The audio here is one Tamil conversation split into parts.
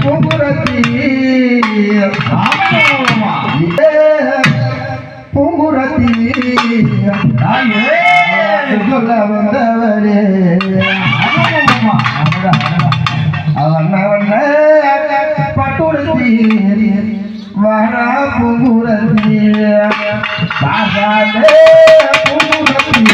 பூங்குரத்தி பூங்குரத்தி சொல்ல வந்தவரே அவன் பட்டுடுத்தி வரா பூங்குரத்தி பூங்குரத்தி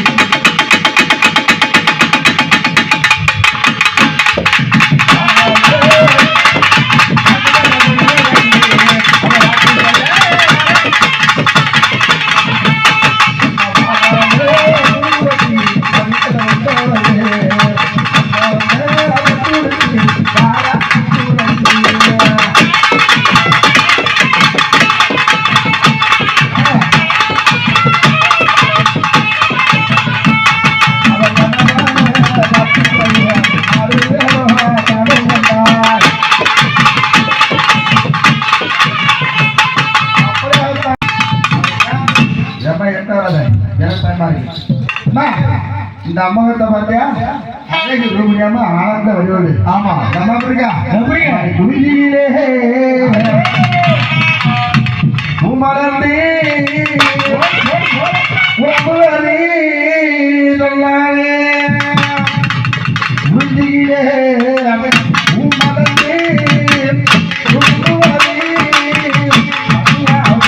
இந்த அம்மாவத்தை பார்த்தியா முடியாம ஆனந்த வடிவோடு ஆமா அம்மா இருக்கா குருஜியிலே மலர்ந்தே சொல்லாரே குருஜியிலே மலர்ந்தே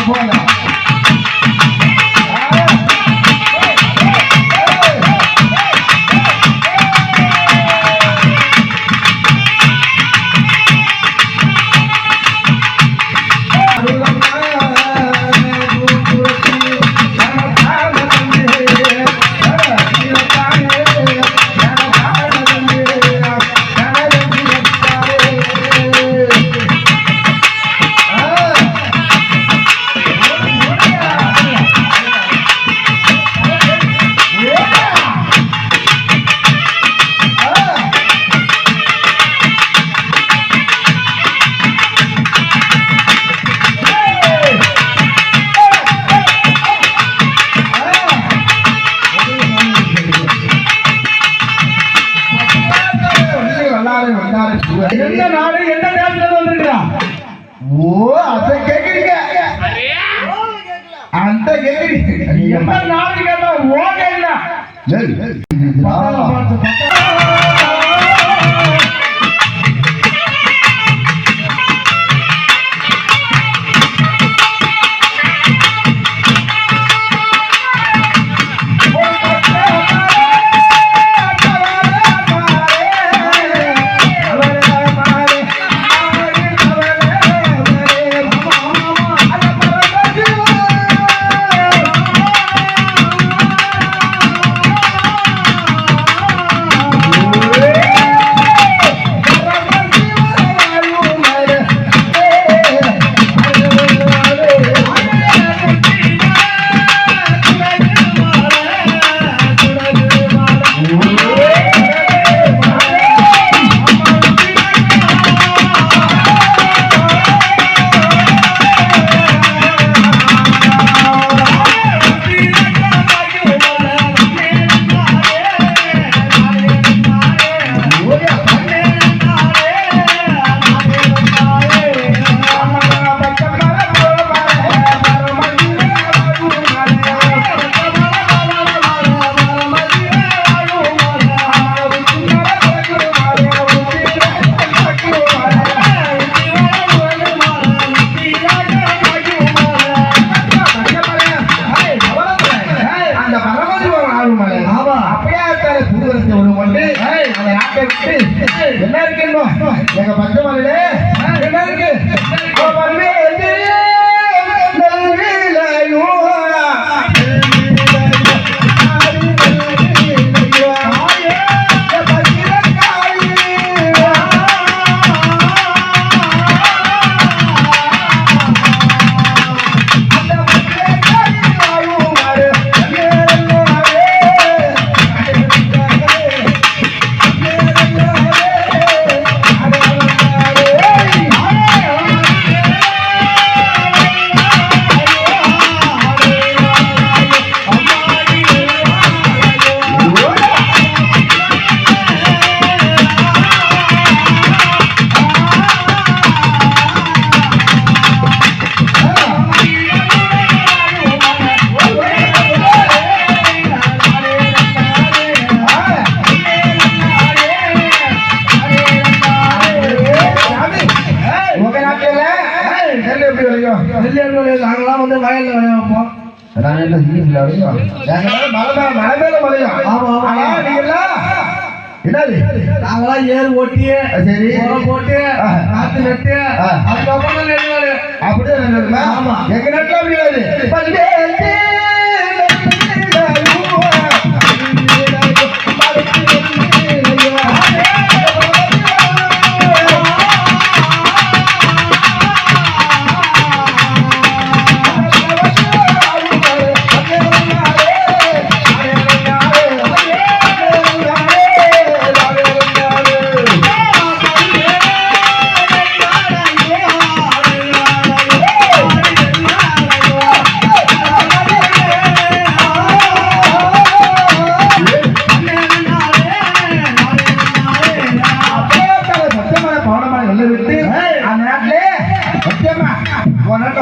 போல என்ன நாடு என்ன தேசத்துல வந்திருக்கிறான் ஓ அத கேக்குறீங்க அந்த கேக்குறீங்க என்ன நாடு கேட்டா ஓக இல்ல என்ன இருக்கு எங்க பச்சை மலையில என்ன இருக்கு நாங்களாம் வந்து வயல்ல விளைய வைப்போம். நான் என்ன வீட்டுல மலை மேல மலையா? ஆமா ஆமா. நீங்களாம் என்னது? நாங்களாம் ஏர் ஓட்டி சரி உரம் போட்டு நாத்து நட்டு அதுக்கப்புறம் தான் நெல். அப்படியே நல்லதுமா? ஆமா. எங்க நாட்டுல அப்படி கிடையாது.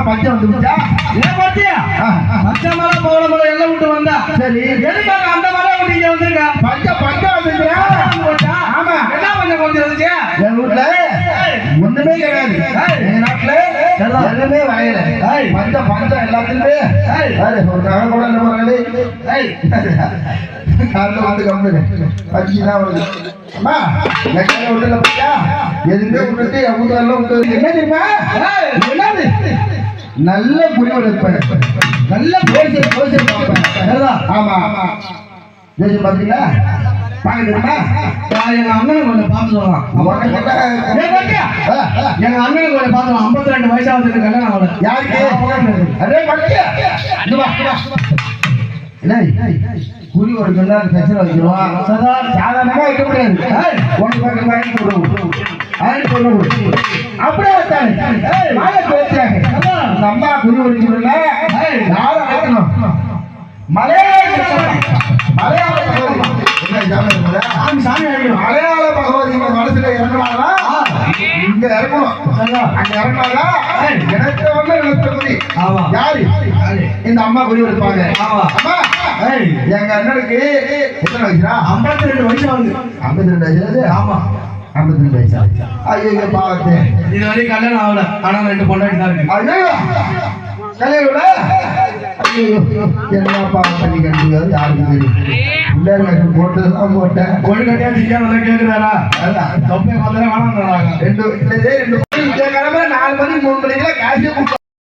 பஞ்சம் வந்துச்சா? பச்சை மலை பவள மலை எல்லாம் விட்டு வந்தா சரி எதுக்காக அந்த மலை விட்டு இங்க வந்திருக்கா? பஞ்சம் வந்துச்சுடா. ஆமா. என்ன பஞ்சம் கொஞ்சம் இருந்துச்சு? எங்க வீட்டுல ஒண்ணுமே கிடையாது. எங்க நாட்டுல எதுவுமே வரையல. பஞ்சம் எல்லாத்துலயுமே ஒரு நகை கூட என்ன காலைல வந்து கம்பெனி பச்சுதான் வருது. அம்மா விட்டுல பத்தியா எதுவுமே விட்டுட்டு எல்லாம் விட்டு என்ன தெரியுமா? என்னது நல்ல புரிவு இருப்பேன், நல்ல கோஷம் பார்ப்பேன். ஆமா ஆமா ஜெயிச்சு பாத்தீங்களா? பாக்க எங்க அண்ணனுக்கு கொஞ்சம் பார்த்து சொல்லலாம். எங்க அண்ணனுக்கு கொஞ்சம் பார்த்து 52 வயசாவது கல்யாணம் ஆகல. யாருக்கு? அதே குறி ஒரு சொல்லாரு பிரச்சனை வைக்கிறோம். சாதாரணமா வைக்க முடியாது. ஒன்று பக்கம் வாங்கி விடுவோம். அப்படியே வச்சாங்க பேசுறாங்க. இந்த அம்மா குறி ஒழிக்கணும்ல யாரும் வைக்கணும். மலையாள பகவதி மனசுல இறங்கினாங்களா இங்க இறங்கணும். அங்க இறங்கினாலா யாரு இந்த அம்மா குறி எடுப்பாங்க. எங்க அண்ணனுக்கு எத்தனை வயசுனா? 52 வயசு ஆகுது. 52 வயசு? ஆமா 52 வயசா? ஐயோ பாவத்து இது வரைக்கும் கல்யாணம் ஆகல. ஆனா 2 பொண்டாட்டி தான் இருக்கு. ஐயோ கல்யாணம் ஐயோ என்ன பாவம் பண்ணி கண்டிப்பாது யாருக்கு தெரியும். பிள்ளைகளுக்கு போட்டதுதான் போட்டேன். ஒரு கட்டியா திக்கான கேட்கிறாரா? தொப்பை பார்த்தா வேணாம். 2 4 மணி 3 மணிக்கெல்லாம் காசு